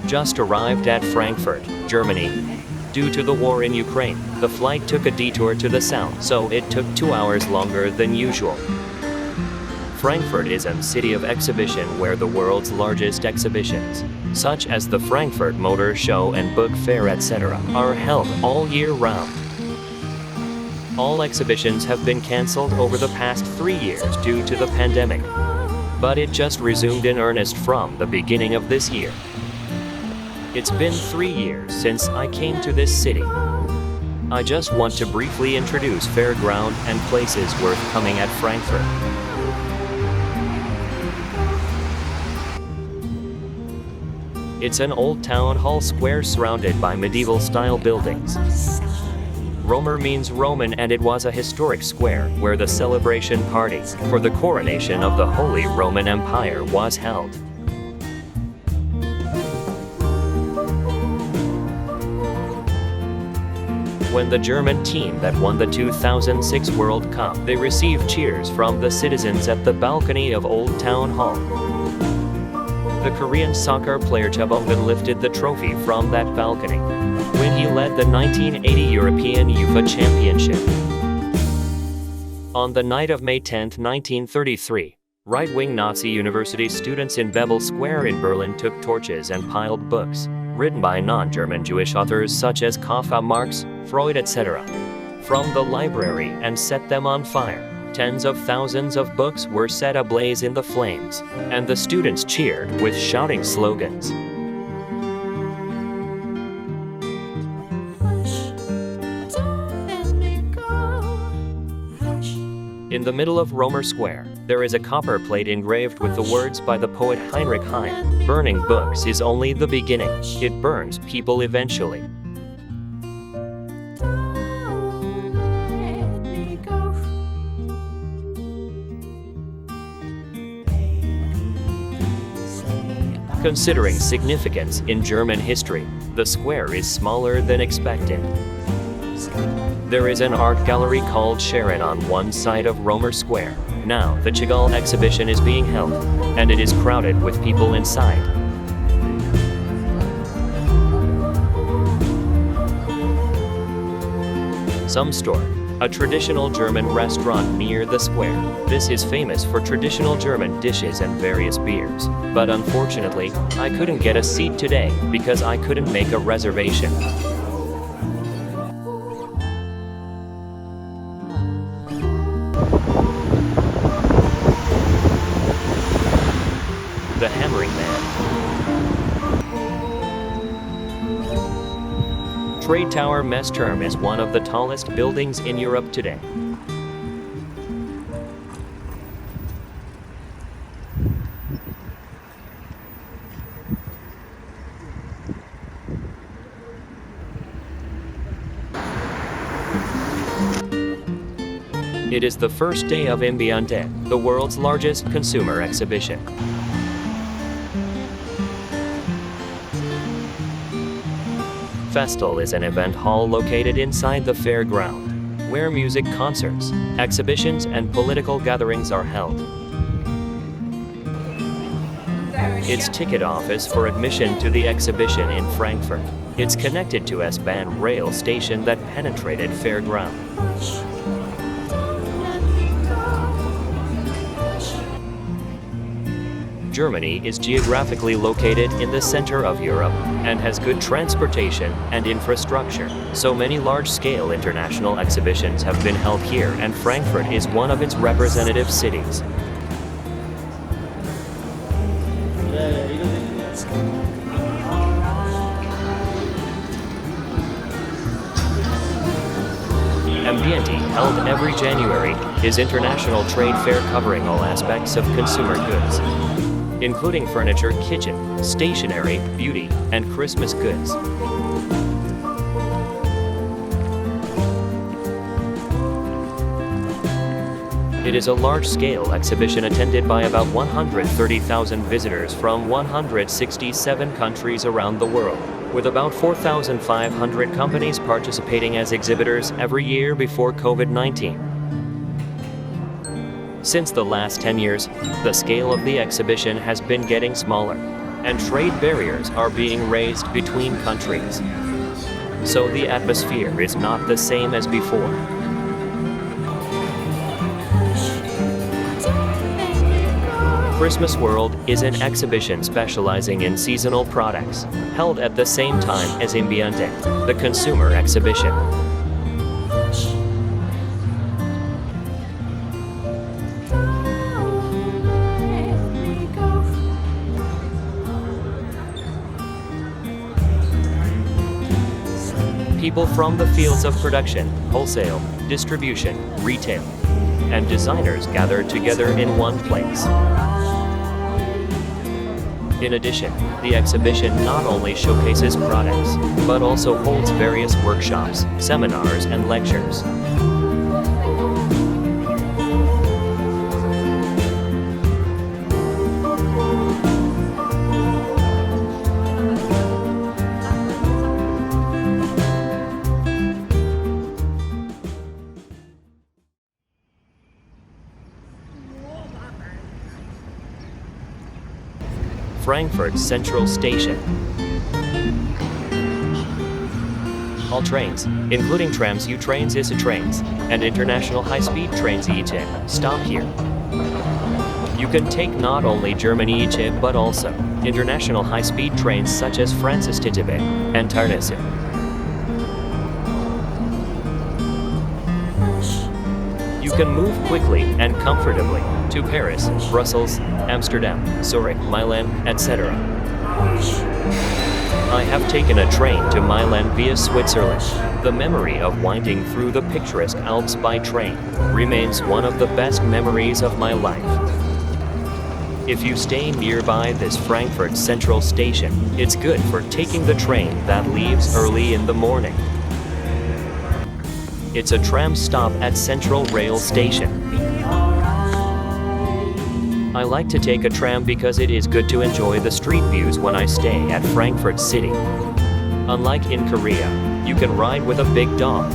just arrived at Frankfurt, Germany. Due to the war in Ukraine, the flight took a detour to the south, so it took 2 hours longer than usual. Frankfurt is a city of exhibition where the world's largest exhibitions, such as the Frankfurt Motor Show and Book Fair etc., are held all year round. All exhibitions have been cancelled over the past 3 years due to the pandemic, but it just resumed in earnest from the beginning of this year. It's been 3 years since I came to this city. I just want to briefly introduce fairground and places worth coming at Frankfurt. It's an old town hall square surrounded by medieval-style buildings. Römer means Roman, and it was a historic square where the celebration party for the coronation of the Holy Roman Empire was held. When the German team that won the 2006 World Cup, they received cheers from the citizens at the balcony of Old Town Hall. The Korean soccer player Choi lifted the trophy from that balcony when he led the 1980 European UEFA Championship. On the night of May 10, 1933, right-wing Nazi university students in Bebel Square in Berlin took torches and piled books written by non-German Jewish authors such as Kafka, Marx, Freud, etc., from the library and set them on fire. Tens of thousands of books were set ablaze in the flames, and the students cheered with shouting slogans. In the middle of Römer Square, there is a copper plate engraved with the words by the poet Heinrich Heine, "Burning books is only the beginning, it burns people eventually." Considering significance in German history, the square is smaller than expected. There is an art gallery called Sharon on one side of Römer Square. Now, the Chagall exhibition is being held, and it is crowded with people inside. Some store, a traditional German restaurant near the square. This is famous for traditional German dishes and various beers. But unfortunately, I couldn't get a seat today because I couldn't make a reservation. The Hammering Man. Trade Tower Mesturm is one of the tallest buildings in Europe today. It is the first day of Ambiente, the world's largest consumer exhibition. Festal is an event hall located inside the fairground, where music concerts, exhibitions, and political gatherings are held. Its ticket office for admission to the exhibition in Frankfurt. It's connected to S-Bahn rail station that penetrated fairground. Germany is geographically located in the center of Europe and has good transportation and infrastructure. So many large-scale international exhibitions have been held here, and Frankfurt is one of its representative cities. Ambiente, held every January, is international trade fair covering all aspects of consumer goods, including furniture, kitchen, stationery, beauty, and Christmas goods. It is a large-scale exhibition attended by about 130,000 visitors from 167 countries around the world, with about 4,500 companies participating as exhibitors every year before COVID-19. Since the last 10 years, the scale of the exhibition has been getting smaller. and trade barriers are being raised between countries. So the atmosphere is not the same as before. Christmas World is an exhibition specializing in seasonal products, held at the same time as Ambiente, the consumer exhibition. People from the fields of production, wholesale, distribution, retail, and designers gather together in one place. In addition, the exhibition not only showcases products, but also holds various workshops, seminars, and lectures. Frankfurt Central Station. All trains, including trams, U-trains, ICE trains, and international high-speed trains ICE, stop here. You can take not only German ICE but also international high-speed trains such as Francis-Titebe and Tardesse. You can move quickly and comfortably to Paris, Brussels, Amsterdam, Zurich, Milan, etc. I have taken a train to Milan via Switzerland. The memory of winding through the picturesque Alps by train remains one of the best memories of my life. If you stay nearby this Frankfurt Central Station, it's good for taking the train that leaves early in the morning. It's a tram stop at Central Rail Station. I like to take a tram because it is good to enjoy the street views when I stay at Frankfurt City. Unlike in Korea, you can ride with a big dog.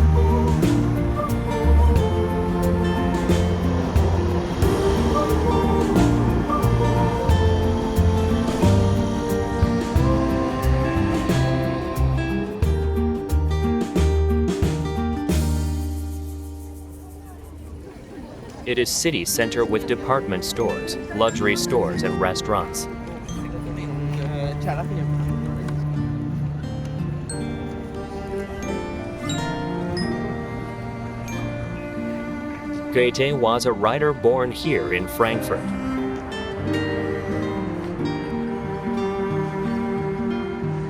It is city center with department stores, luxury stores, and restaurants. Goethe was a writer born here in Frankfurt.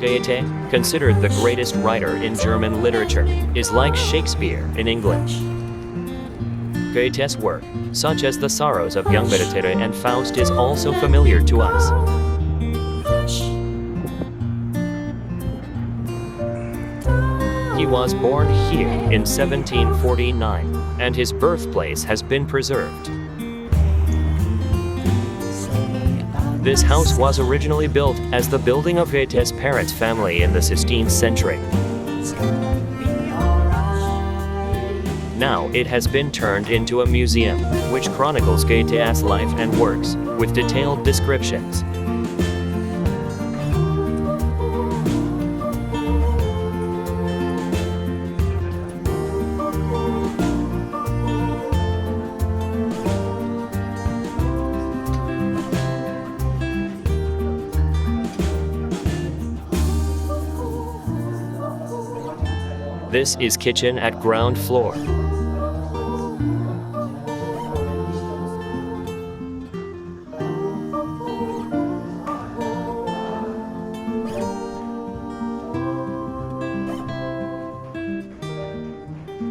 Goethe, considered the greatest writer in German literature, is like Shakespeare in English. Goethe's work, such as The Sorrows of Young Beatrice and Faust, is also familiar to us. He was born here in 1749, and his birthplace has been preserved. This house was originally built as the building of Goethe's parents' family in the 16th century. Now it has been turned into a museum, which chronicles Goethe's life and works, with detailed descriptions. This is kitchen at ground floor.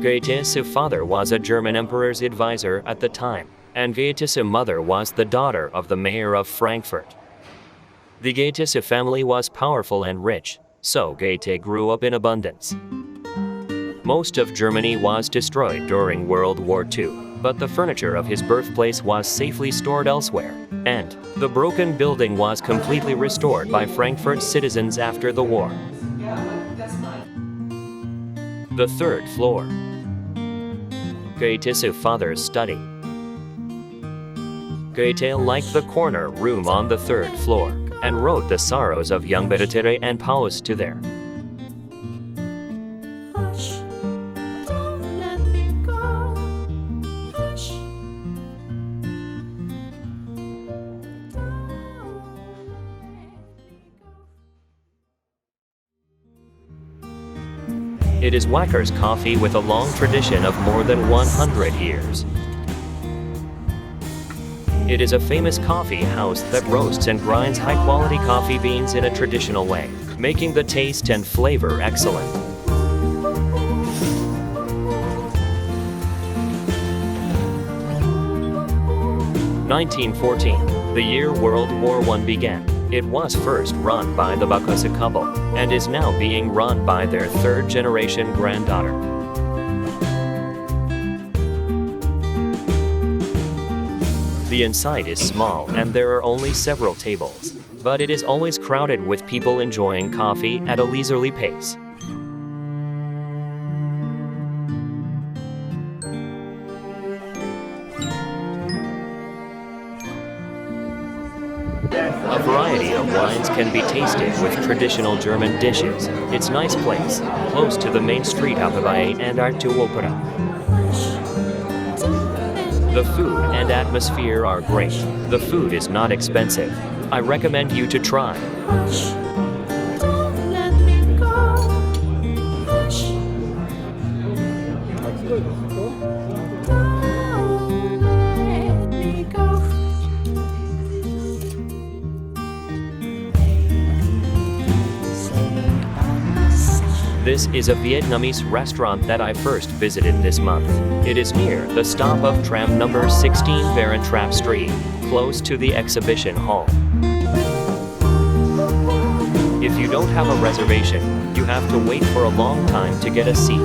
Goethe's father was a German emperor's advisor at the time, and Goethe's mother was the daughter of the mayor of Frankfurt. The Goethe's family was powerful and rich, so Goethe grew up in abundance. Most of Germany was destroyed during World War II, but the furniture of his birthplace was safely stored elsewhere, and the broken building was completely restored by Frankfurt citizens after the war. The third floor. Goethe's father's study. Goethe liked the corner room on the third floor. and wrote the sorrows of young Beretere and Paus to there. It is Wackers Coffee with a long tradition of more than 100 years. It is a famous coffee house that roasts and grinds high-quality coffee beans in a traditional way, making the taste and flavor excellent. (1914), the year World War I began. It was first run by the Wackers couple, and is now being run by their third-generation granddaughter. The inside is small and there are only several tables, but it is always crowded with people enjoying coffee at a leisurely pace. A variety of wines can be tasted with traditional German dishes. It's a nice place, close to the main street Hauptweg and Arte Opera. The food and atmosphere are great. The food is not expensive. I recommend you to try. This is a Vietnamese restaurant that I first visited this month. It is near the stop of tram number 16 Varentrap Street, close to the exhibition hall. If you don't have a reservation, you have to wait for a long time to get a seat.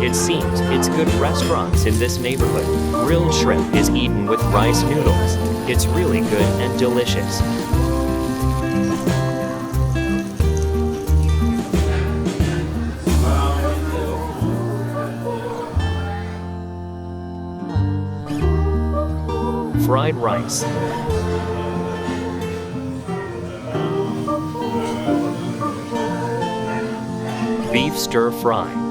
It seems it's good restaurants in this neighborhood. Grilled shrimp is eaten with rice noodles. It's really good and delicious. Fried rice. Beef stir fry.